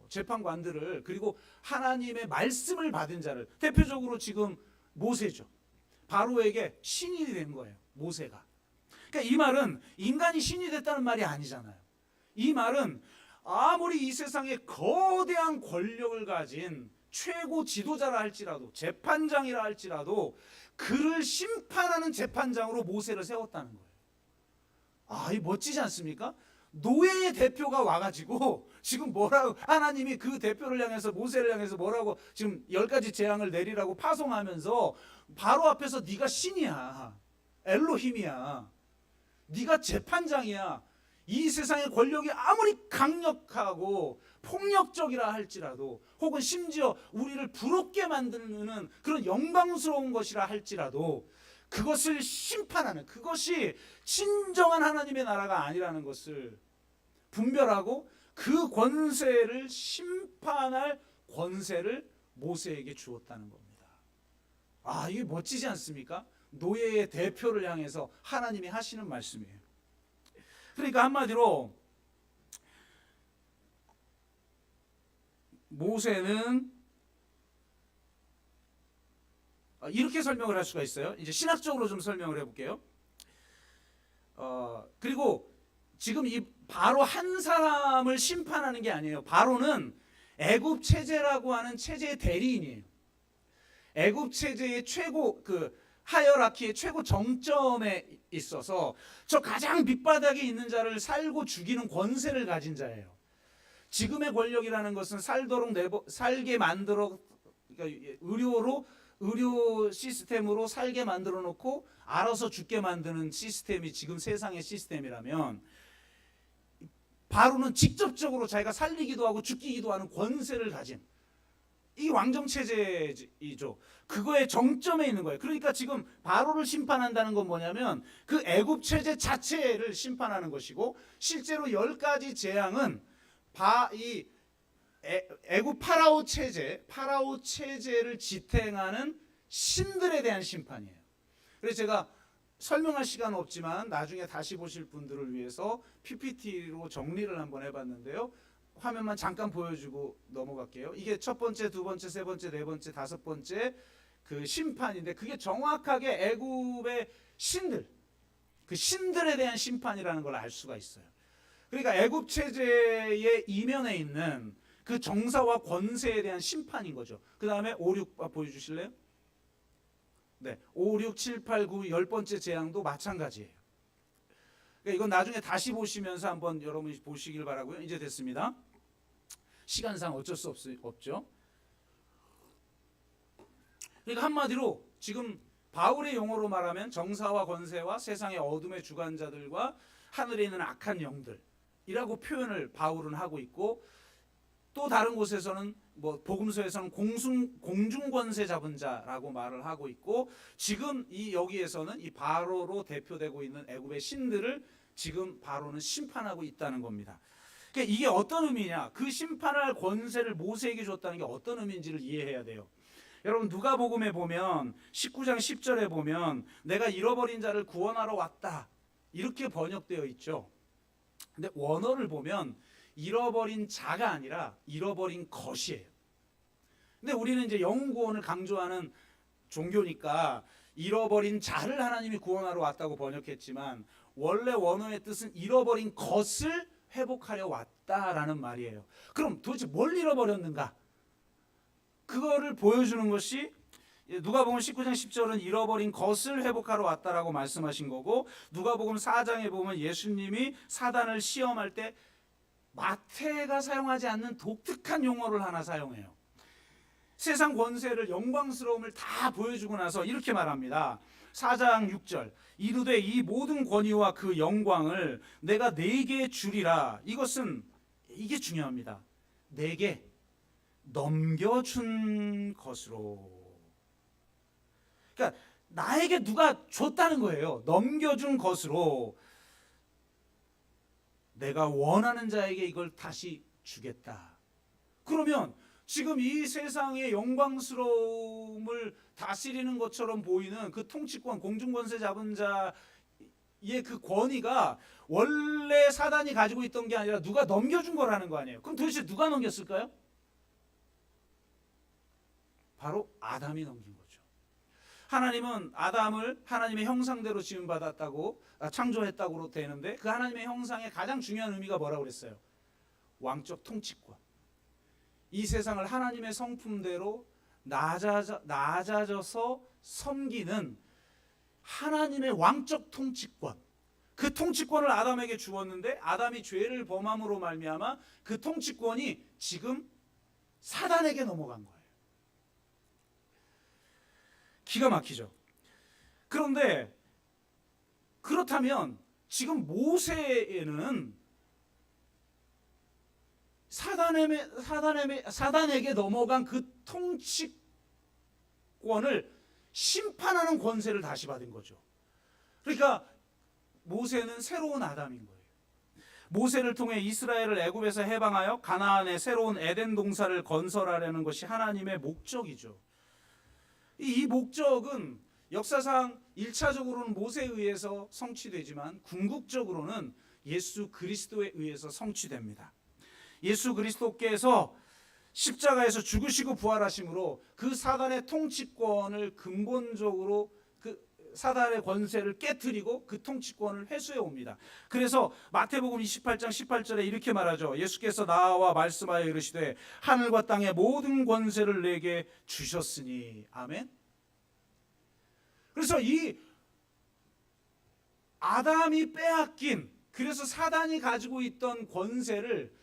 재판관들을, 그리고 하나님의 말씀을 받은 자를, 대표적으로 지금 모세죠. 바로에게 신이 된 거예요, 모세가. 그러니까 이 말은 인간이 신이 됐다는 말이 아니잖아요. 이 말은 아무리 이 세상에 거대한 권력을 가진 최고 지도자라 할지라도, 재판장이라 할지라도 그를 심판하는 재판장으로 모세를 세웠다는 거예요. 이 멋지지 않습니까? 노예의 대표가 와가지고 지금 뭐라고, 하나님이 그 대표를 향해서, 모세를 향해서 뭐라고 지금 10가지 재앙을 내리라고 파송하면서 바로 앞에서 네가 신이야, 엘로힘이야, 네가 재판장이야. 이 세상의 권력이 아무리 강력하고 폭력적이라 할지라도, 혹은 심지어 우리를 부럽게 만드는 그런 영광스러운 것이라 할지라도 그것을 심판하는, 그것이 진정한 하나님의 나라가 아니라는 것을 분별하고 그 권세를 심판할 권세를 모세에게 주었다는 겁니다. 이게 멋지지 않습니까? 노예의 대표를 향해서 하나님이 하시는 말씀이에요. 그러니까 한마디로 모세는 이렇게 설명을 할 수가 있어요. 이제 신학적으로 좀 설명을 해볼게요. 그리고 지금 이 바로 한 사람을 심판하는 게 아니에요. 바로는 애굽 체제라고 하는 체제의 대리인이에요. 애굽 체제의 최고, 하이어라키의 최고 정점에 있어서 저 가장 밑바닥에 있는 자를 살고 죽이는 권세를 가진 자예요. 지금의 권력이라는 것은 살게 만들어, 그러니까 의료 시스템으로 살게 만들어 놓고 알아서 죽게 만드는 시스템이 지금 세상의 시스템이라면, 바로는 직접적으로 자기가 살리기도 하고 죽이기도 하는 권세를 가진 이 왕정 체제이죠. 그거의 정점에 있는 거예요. 그러니까 지금 바로를 심판한다는 건 뭐냐면 그 애굽 체제 자체를 심판하는 것이고, 실제로 10가지 재앙은 애굽 파라오 체제를 지탱하는 신들에 대한 심판이에요. 그래서 제가 설명할 시간은 없지만 나중에 다시 보실 분들을 위해서 PPT로 정리를 한번 해봤는데요. 화면만 잠깐 보여주고 넘어갈게요. 이게 첫 번째, 두 번째, 세 번째, 네 번째, 다섯 번째 그 심판인데, 그게 정확하게 애굽의 신들, 그 신들에 대한 심판이라는 걸 알 수가 있어요. 그러니까 애굽 체제의 이면에 있는 그 정사와 권세에 대한 심판인 거죠. 그 다음에 5, 6 보여주실래요? 네, 5, 6, 7, 8, 9, 10번째 재앙도 마찬가지예요. 그러니까 이건 나중에 다시 보시면서 한번 여러분이 보시길 바라고요. 이제 됐습니다. 시간상 어쩔 수 없죠. 그러니까 한마디로 지금 바울의 용어로 말하면 정사와 권세와 세상의 어둠의 주관자들과 하늘에 있는 악한 영들이라고 표현을 바울은 하고 있고, 또 다른 곳에서는 복음서에서는 공중권세 잡은 자라고 말을 하고 있고, 지금 여기에서는 이 바로로 대표되고 있는 애굽의 신들을 지금 바로는 심판하고 있다는 겁니다. 그러니까 이게 어떤 의미냐? 그 심판할 권세를 모세에게 줬다는 게 어떤 의미인지를 이해해야 돼요. 여러분, 누가복음에 보면 19장 10절에 보면 내가 잃어버린 자를 구원하러 왔다, 이렇게 번역되어 있죠. 근데 원어를 보면 잃어버린 자가 아니라 잃어버린 것이에요. 근데 우리는 이제 영혼 구원을 강조하는 종교니까 잃어버린 자를 하나님이 구원하러 왔다고 번역했지만, 원래 원어의 뜻은 잃어버린 것을 회복하려 왔다라는 말이에요. 그럼 도대체 뭘 잃어버렸는가? 그거를 보여주는 것이 누가복음 19장 10절은 잃어버린 것을 회복하러 왔다라고 말씀하신 거고, 누가복음 4장에 보면 예수님이 사단을 시험할 때 마태가 사용하지 않는 독특한 용어를 하나 사용해요. 세상 권세를, 영광스러움을 다 보여주고 나서 이렇게 말합니다. 4장 6절, 이르되 이 모든 권위와 그 영광을 내가 네게 주리라. 이게 중요합니다. 넘겨준 것으로. 그러니까 나에게 누가 줬다는 거예요. 넘겨준 것으로 내가 원하는 자에게 이걸 다시 주겠다. 그러면 지금 이 세상의 영광스러움을 다스리는 것처럼 보이는 그 통치권, 공중권세 잡은 자의 그 권위가 원래 사단이 가지고 있던 게 아니라 누가 넘겨준 거라는 거 아니에요. 그럼 도대체 누가 넘겼을까요? 바로 아담이 넘긴 거죠. 하나님은 아담을 하나님의 형상대로 지음받았다고 창조했다고 되는데 그 하나님의 형상의 가장 중요한 의미가 뭐라고 그랬어요? 왕적 통치권. 이 세상을 하나님의 성품대로 낮아져서 섬기는 하나님의 왕적 통치권. 그 통치권을 아담에게 주었는데 아담이 죄를 범함으로 말미암아 그 통치권이 지금 사단에게 넘어간 거예요. 기가 막히죠. 그런데 그렇다면 지금 모세에는 사단에게 넘어간 그 통치권을 심판하는 권세를 다시 받은 거죠. 그러니까 모세는 새로운 아담인 거예요. 모세를 통해 이스라엘을 애굽에서 해방하여 가나안의 새로운 에덴 동산을 건설하려는 것이 하나님의 목적이죠. 이 목적은 역사상 1차적으로는 모세에 의해서 성취되지만 궁극적으로는 예수 그리스도에 의해서 성취됩니다. 예수 그리스도께서 십자가에서 죽으시고 부활하심으로 그 사단의 통치권을 근본적으로 그 사단의 권세를 깨트리고 그 통치권을 회수해 옵니다. 그래서 마태복음 28장 18절에 이렇게 말하죠. 예수께서 나와 말씀하여 이르시되 하늘과 땅의 모든 권세를 내게 주셨으니. 아멘. 그래서 이 아담이 빼앗긴, 그래서 사단이 가지고 있던 권세를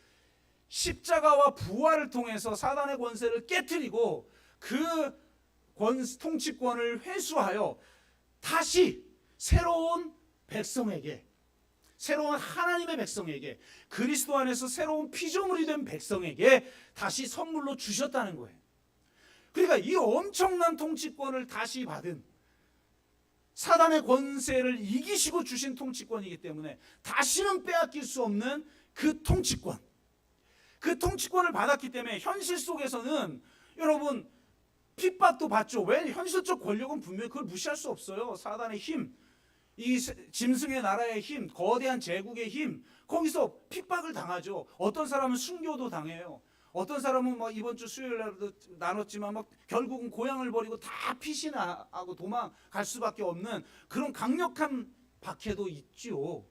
십자가와 부활을 통해서 사단의 권세를 깨트리고 그 통치권을 회수하여 다시 새로운 백성에게, 새로운 하나님의 백성에게, 그리스도 안에서 새로운 피조물이 된 백성에게 다시 선물로 주셨다는 거예요. 그러니까 이 엄청난 통치권을 다시 받은, 사단의 권세를 이기시고 주신 통치권이기 때문에 다시는 빼앗길 수 없는 그 통치권, 그 통치권을 받았기 때문에 현실 속에서는 여러분 핍박도 받죠. 왜? 현실적 권력은 분명히 그걸 무시할 수 없어요. 사단의 힘, 이 짐승의 나라의 힘, 거대한 제국의 힘, 거기서 핍박을 당하죠. 어떤 사람은 순교도 당해요. 어떤 사람은 뭐 이번 주 수요일 날도 나눴지만 막 결국은 고향을 버리고 다 피신하고 도망갈 수밖에 없는 그런 강력한 박해도 있지요.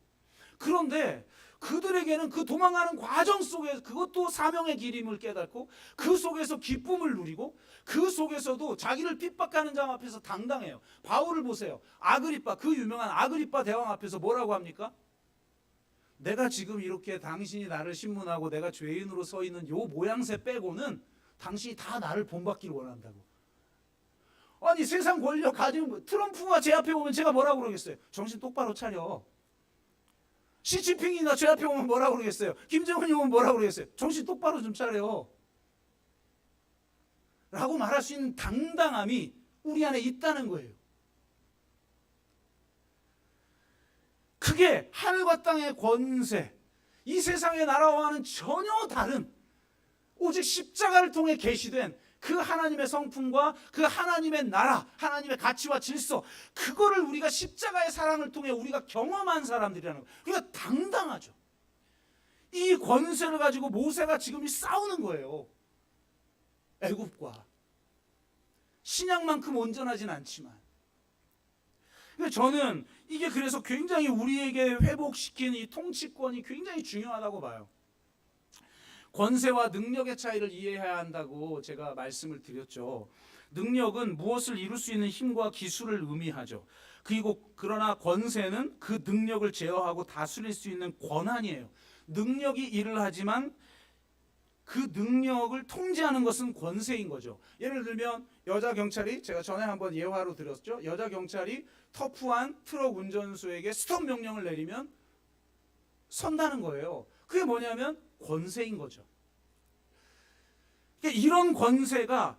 그런데 그들에게는 그 도망가는 과정 속에 그것도 사명의 길임을 깨닫고 그 속에서 기쁨을 누리고 그 속에서도 자기를 핍박하는 자 앞에서 당당해요. 바울을 보세요. 아그리빠, 그 유명한 아그리빠 대왕 앞에서 뭐라고 합니까? 내가 지금 이렇게 당신이 나를 신문하고 내가 죄인으로 서 있는 요 모양새 빼고는 당신이 다 나를 본받기를 원한다고. 아니 세상 권력 가지고 트럼프가 제 앞에 오면 제가 뭐라고 그러겠어요? 정신 똑바로 차려. 시진핑이 나 제 앞에 오면 뭐라고 그러겠어요? 김정은이 오면 뭐라고 그러겠어요? 정신 똑바로 좀 차려. 라고 말할 수 있는 당당함이 우리 안에 있다는 거예요. 그게 하늘과 땅의 권세, 이 세상의 나라와는 전혀 다른 오직 십자가를 통해 계시된 그 하나님의 성품과 그 하나님의 나라, 하나님의 가치와 질서, 그거를 우리가 십자가의 사랑을 통해 우리가 경험한 사람들이라는 거예요. 그러니까 당당하죠. 이 권세를 가지고 모세가 지금 싸우는 거예요. 애굽과. 신약만큼 온전하진 않지만. 저는 이게 그래서 굉장히 우리에게 회복시키는 이 통치권이 굉장히 중요하다고 봐요. 권세와 능력의 차이를 이해해야 한다고 제가 말씀을 드렸죠. 능력은 무엇을 이룰 수 있는 힘과 기술을 의미하죠. 그러나 권세는 그 능력을 제어하고 다스릴 수 있는 권한이에요. 능력이 일을 하지만 그 능력을 통제하는 것은 권세인 거죠. 예를 들면 여자 경찰이, 제가 전에 한번 예화로 들었죠. 여자 경찰이 터프한 트럭 운전수에게 스톱 명령을 내리면 선다는 거예요. 그게 뭐냐면 권세인 거죠. 그러니까 이런 권세가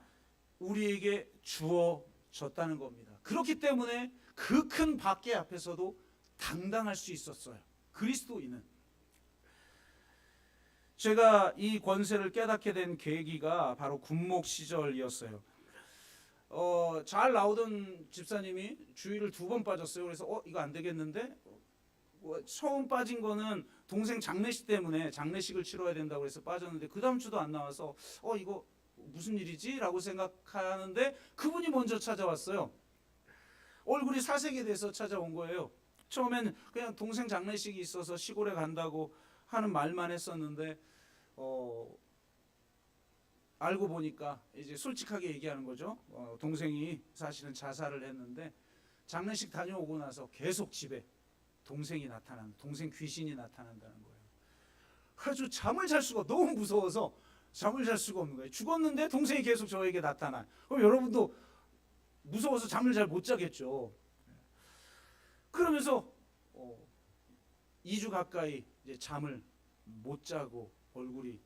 우리에게 주어졌다는 겁니다. 그렇기 때문에 그 큰 박해 앞에서도 당당할 수 있었어요. 그리스도인은. 제가 이 권세를 깨닫게 된 계기가 바로 군목 시절이었어요. 잘 나오던 집사님이 주의를 2번 빠졌어요. 그래서 이거 안 되겠는데? 처음 빠진 거는 동생 장례식 때문에 장례식을 치러야 된다고 해서 빠졌는데 그 다음 주도 안 나와서 이거 무슨 일이지? 라고 생각하는데 그분이 먼저 찾아왔어요. 얼굴이 사색이 돼서 찾아온 거예요. 처음엔 그냥 동생 장례식이 있어서 시골에 간다고 하는 말만 했었는데 알고 보니까 이제 솔직하게 얘기하는 거죠. 동생이 사실은 자살을 했는데 장례식 다녀오고 나서 계속 집에 동생 귀신이 나타난다는 거예요. 아주 잠을 잘 수가 너무 무서워서 잠을 잘 수가 없는 거예요. 죽었는데 동생이 계속 저에게 나타나. 그럼 여러분도 무서워서 잠을 잘 못 자겠죠. 그러면서 2주 가까이 이제 잠을 못 자고 얼굴이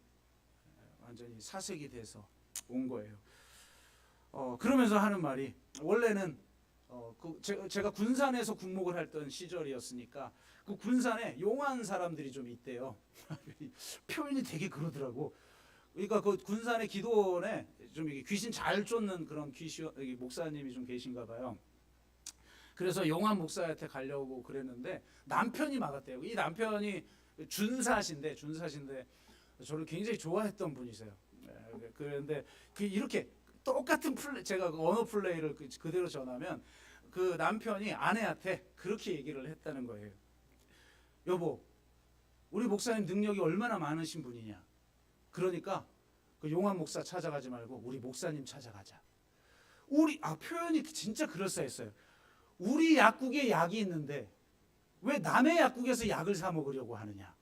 완전히 사색이 돼서 온 거예요. 그러면서 하는 말이 원래는 제가 군산에서 군목을 했던 시절이었으니까 그 군산에 용한 사람들이 좀 있대요. 표현이 되게 그러더라고. 그러니까 그 군산의 기도원에 좀 이게 귀신 잘 쫓는 그런 목사님이 좀 계신가 봐요. 그래서 용한 목사한테 가려고 그랬는데 남편이 막았대요. 이 남편이 준사신데 저를 굉장히 좋아했던 분이세요. 그런데 이렇게 똑같은 제가 언어 플레이를 그대로 전하면 그 남편이 아내한테 그렇게 얘기를 했다는 거예요. 여보, 우리 목사님 능력이 얼마나 많으신 분이냐. 그러니까 그 용한 목사 찾아가지 말고 우리 목사님 찾아가자. 표현이 진짜 그럴싸했어요. 우리 약국에 약이 있는데 왜 남의 약국에서 약을 사 먹으려고 하느냐.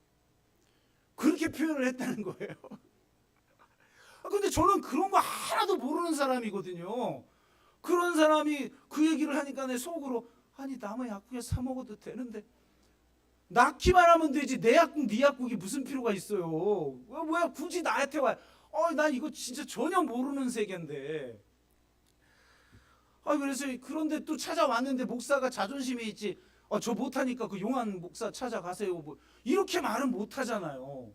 그렇게 표현을 했다는 거예요. 근데 저는 그런 거 하나도 모르는 사람이거든요. 그런 사람이 그 얘기를 하니까 내 속으로 남의 약국에서 사 먹어도 되는데 낳기만 하면 되지 내 약국 네 약국이 무슨 필요가 있어요. 왜 굳이 나한테 와. 난 이거 진짜 전혀 모르는 세계인데. 그래서 그런데 또 찾아왔는데 목사가 자존심이 있지. 저 못하니까 그 용한 목사 찾아가세요. 이렇게 말은 못하잖아요.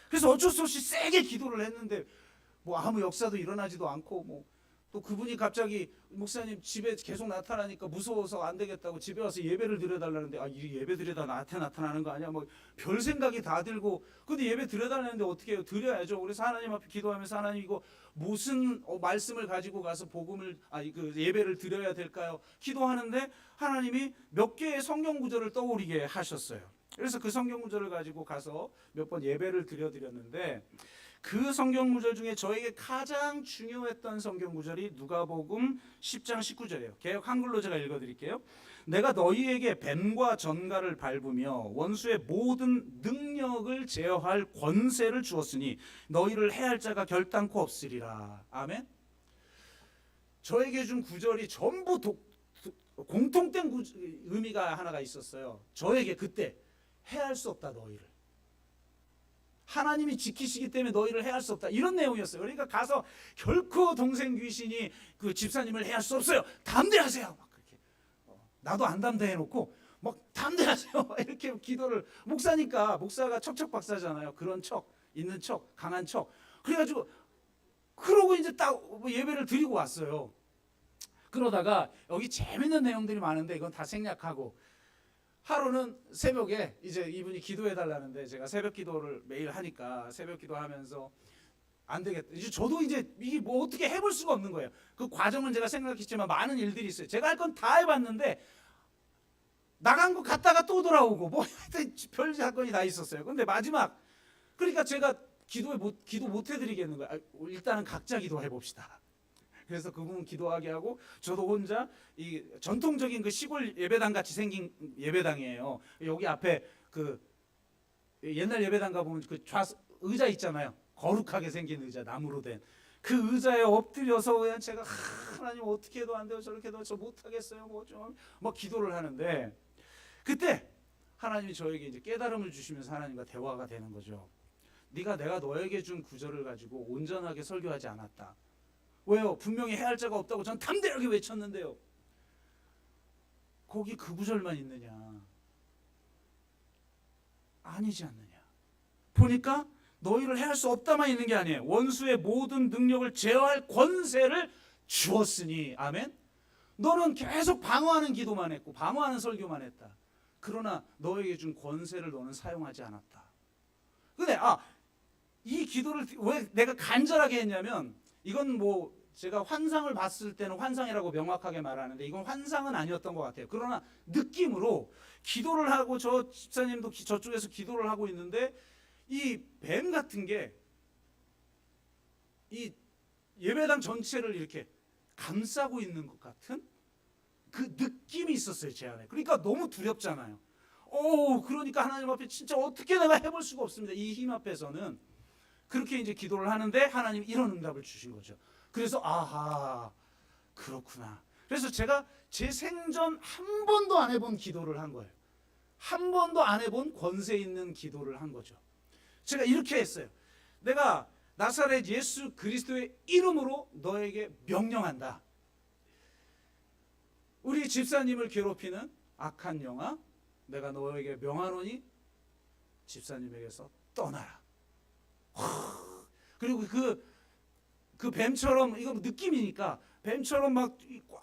그래서 어쩔 수 없이 세게 기도를 했는데 아무 역사도 일어나지도 않고 또 그분이 갑자기 목사님 집에 계속 나타나니까 무서워서 안 되겠다고 집에 와서 예배를 드려달라는데 이 예배 드려다 나한테 나타나는 거 아니야? 별 생각이 다 들고 근데 예배 드려달라는데 어떻게 해요? 드려야죠. 그래서 하나님 앞에 기도하면서 하나님 이거 무슨 말씀을 가지고 가서 그 예배를 드려야 될까요? 기도하는데 하나님이 몇 개의 성경 구절을 떠오르게 하셨어요. 그래서 그 성경 구절을 가지고 가서 몇 번 예배를 드렸는데 그 성경 구절 중에 저에게 가장 중요했던 성경 구절이 누가복음 10장 19절이에요. 개역 한글로 제가 읽어드릴게요. 내가 너희에게 뱀과 전갈을 밟으며 원수의 모든 능력을 제어할 권세를 주었으니 너희를 해할 자가 결단코 없으리라. 아멘. 저에게 준 구절이 전부 공통된 의미가 하나가 있었어요. 저에게 그때 해할 수 없다 너희를. 하나님이 지키시기 때문에 너희를 해할 수 없다. 이런 내용이었어요. 그러니까 가서 결코 동생 귀신이 그 집사님을 해할 수 없어요. 담대하세요. 그렇게 나도 안 담대해놓고 담대하세요. 이렇게 기도를 목사가 척척 박사잖아요. 그런 척, 있는 척, 강한 척. 그래가지고 그러고 이제 딱 예배를 드리고 왔어요. 그러다가 여기 재밌는 내용들이 많은데 이건 다 생략하고. 하루는 새벽에 이제 이분이 기도해 달라는데 제가 새벽 기도를 매일 하니까 새벽 기도하면서 안 되겠다. 이제 저도 이제 이게 어떻게 해볼 수가 없는 거예요. 그 과정은 제가 생각했지만 많은 일들이 있어요. 제가 할 건 다 해봤는데 나간 거 갔다가 또 돌아오고 별 사건이 다 있었어요. 근데 마지막 그러니까 제가 기도 못 해드리겠는 거예요. 일단은 각자 기도해 봅시다. 그래서 그분 기도하게 하고 저도 혼자 이 전통적인 그 시골 예배당 같이 생긴 예배당이에요. 여기 앞에 그 옛날 예배당 가보면 그 의자 있잖아요. 거룩하게 생긴 의자, 나무로 된 그 의자에 엎드려서 그냥 제가 하나님 어떻게 해도 안 돼요. 저렇게 해도 저 못하겠어요. 기도를 하는데 그때 하나님이 저에게 이제 깨달음을 주시면서 하나님과 대화가 되는 거죠. 네가 내가 너에게 준 구절을 가지고 온전하게 설교하지 않았다. 왜요? 분명히 해야 할 자가 없다고 전 담대하게 외쳤는데요. 거기 그 구절만 있느냐? 아니지 않느냐? 보니까 너희를 해할 수 없다만 있는 게 아니에요. 원수의 모든 능력을 제어할 권세를 주었으니. 아멘. 너는 계속 방어하는 기도만 했고 방어하는 설교만 했다. 그러나 너에게 준 권세를 너는 사용하지 않았다. 근데 이 기도를 왜 내가 간절하게 했냐면, 이건 뭐 제가 환상을 봤을 때는 환상이라고 명확하게 말하는데 이건 환상은 아니었던 것 같아요. 그러나 느낌으로 기도를 하고 저 집사님도 저쪽에서 기도를 하고 있는데 이 뱀 같은 게 이 예배당 전체를 이렇게 감싸고 있는 것 같은 그 느낌이 있었어요, 제 안에. 그러니까 너무 두렵잖아요. 그러니까 하나님 앞에 진짜 어떻게 내가 해볼 수가 없습니다. 이 힘 앞에서는. 그렇게 이제 기도를 하는데 하나님이 이런 응답을 주신 거죠. 그래서 아하, 그렇구나. 그래서 제가 제 생전 한 번도 안 해본 기도를 한 거예요. 한 번도 안 해본 권세 있는 기도를 한 거죠. 제가 이렇게 했어요. 내가 나사렛 예수 그리스도의 이름으로 너에게 명령한다. 우리 집사님을 괴롭히는 악한 영아, 내가 너에게 명하노니 집사님에게서 떠나라. 그리고 그 뱀처럼, 이거 느낌이니까 뱀처럼 막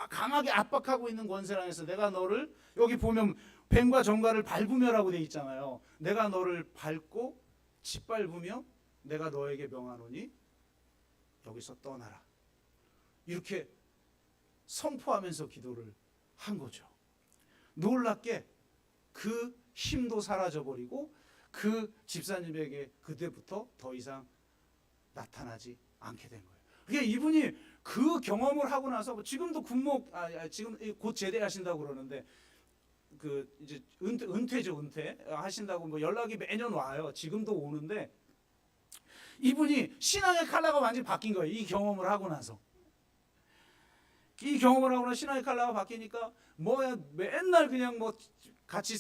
강하게 압박하고 있는 권세랑에서 내가 너를, 여기 보면 뱀과 정갈을 밟으며라고 돼 있잖아요. 내가 너를 밟고 짓밟으며 내가 너에게 명하노니 여기서 떠나라. 이렇게 선포하면서 기도를 한 거죠. 놀랍게 그 힘도 사라져버리고 그 집사님에게 그때부터 더 이상 나타나지 않게 된 거예요. 그게 이분이 그 경험을 하고 나서 지금도 지금 곧 제대하신다고 그러는데 그 이제 은퇴죠, 은퇴 하신다고 뭐 연락이 매년 와요. 지금도 오는데 이분이 신앙의 컬러가 완전히 바뀐 거예요. 이 경험을 하고 나서. 이 경험을 하고 나서 신앙의 컬러가 바뀌니까 뭐야 맨날 그냥 뭐 같이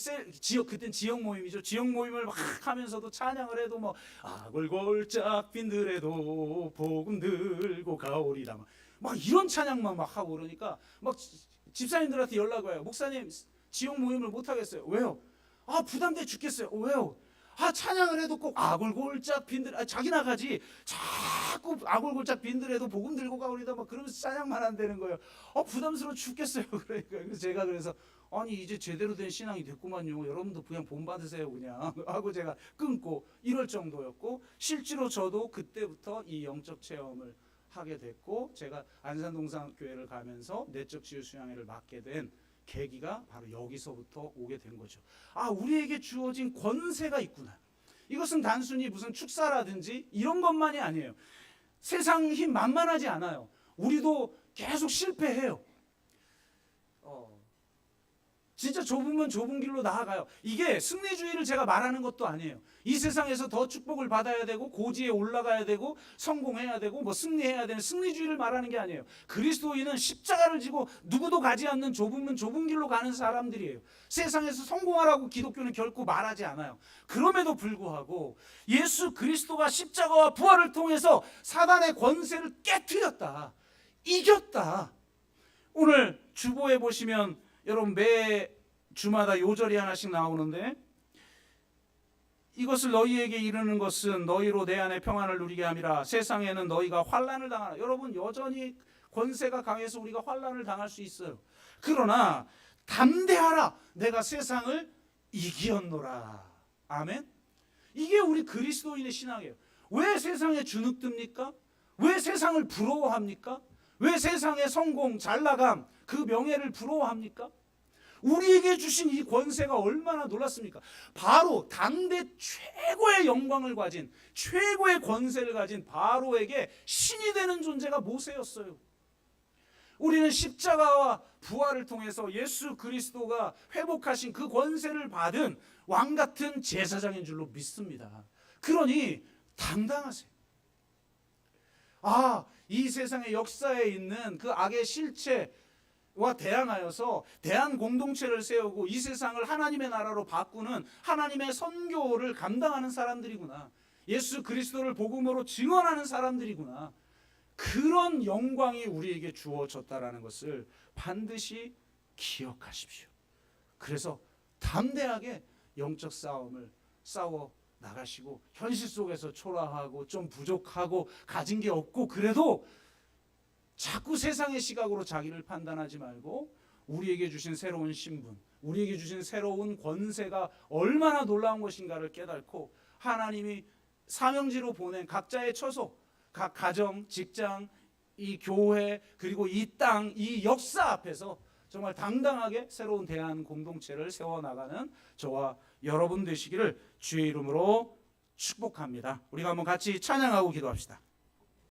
그땐 지역 모임이죠. 지역 모임을 막 하면서도 찬양을 해도 뭐 악을 골짝 빈들에도 복음 들고 가오리라 막 이런 찬양만 막 하고 그러니까 막 집사님들한테 연락 와요. 목사님 지역 모임을 못 하겠어요. 왜요? 부담돼 죽겠어요. 왜요? 찬양을 해도 꼭 아골골짝 빈들, 자기 나가지 자꾸 아골골짝 빈들에도 복음 들고 가오리다 막 그러면서 찬양만 한다는 거예요. 부담스러워 죽겠어요. 그러니까 그래서 제가 아니 이제 제대로 된 신앙이 됐구만요. 여러분도 그냥 본 받으세요 그냥 하고 제가 끊고 이럴 정도였고, 실제로 저도 그때부터 이 영적 체험을 하게 됐고, 제가 안산동산교회를 가면서 내적 치유 수양회를 맡게 된 계기가 바로 여기서부터 오게 된 거죠. 우리에게 주어진 권세가 있구나. 이것은 단순히 무슨 축사라든지 이런 것만이 아니에요. 세상 힘 만만하지 않아요. 우리도 계속 실패해요. 진짜 좁으면 좁은 길로 나아가요. 이게 승리주의를 제가 말하는 것도 아니에요. 이 세상에서 더 축복을 받아야 되고 고지에 올라가야 되고 성공해야 되고 뭐 승리해야 되는 승리주의를 말하는 게 아니에요. 그리스도인은 십자가를 지고 누구도 가지 않는 좁으면 좁은 길로 가는 사람들이에요. 세상에서 성공하라고 기독교는 결코 말하지 않아요. 그럼에도 불구하고 예수 그리스도가 십자가와 부활을 통해서 사단의 권세를 깨트렸다. 이겼다. 오늘 주보에 보시면 여러분 매 주마다 요절이 하나씩 나오는데, 이것을 너희에게 이르는 것은 너희로 내 안에 평안을 누리게 함이라. 세상에는 너희가 환난을 당하라. 여러분 여전히 권세가 강해서 우리가 환난을 당할 수 있어요. 그러나 담대하라. 내가 세상을 이기었노라. 아멘. 이게 우리 그리스도인의 신앙이에요. 왜 세상에 주눅듭니까? 왜 세상을 부러워합니까? 왜 세상의 성공, 잘나감, 그 명예를 부러워합니까? 우리에게 주신 이 권세가 얼마나 놀랐습니까? 바로 당대 최고의 영광을 가진, 최고의 권세를 가진 바로에게 신이 되는 존재가 모세였어요. 우리는 십자가와 부활을 통해서 예수 그리스도가 회복하신 그 권세를 받은 왕 같은 제사장인 줄로 믿습니다. 그러니 당당하세요. 이 세상의 역사에 있는 그 악의 실체와 대항하여서 대한 공동체를 세우고 이 세상을 하나님의 나라로 바꾸는 하나님의 선교를 감당하는 사람들이구나. 예수 그리스도를 복음으로 증언하는 사람들이구나. 그런 영광이 우리에게 주어졌다라는 것을 반드시 기억하십시오. 그래서 담대하게 영적 싸움을 싸워 나가시고, 현실 속에서 초라하고 좀 부족하고 가진 게 없고 그래도 자꾸 세상의 시각으로 자기를 판단하지 말고, 우리에게 주신 새로운 신분, 우리에게 주신 새로운 권세가 얼마나 놀라운 것인가를 깨닫고, 하나님이 사명지로 보낸 각자의 처소, 각 가정, 직장, 이 교회, 그리고 이 땅, 이 역사 앞에서 정말 당당하게 새로운 대한 공동체를 세워나가는 저와 여러분 되시기를 주의 이름으로 축복합니다. 우리가 한번 같이 찬양하고 기도합시다.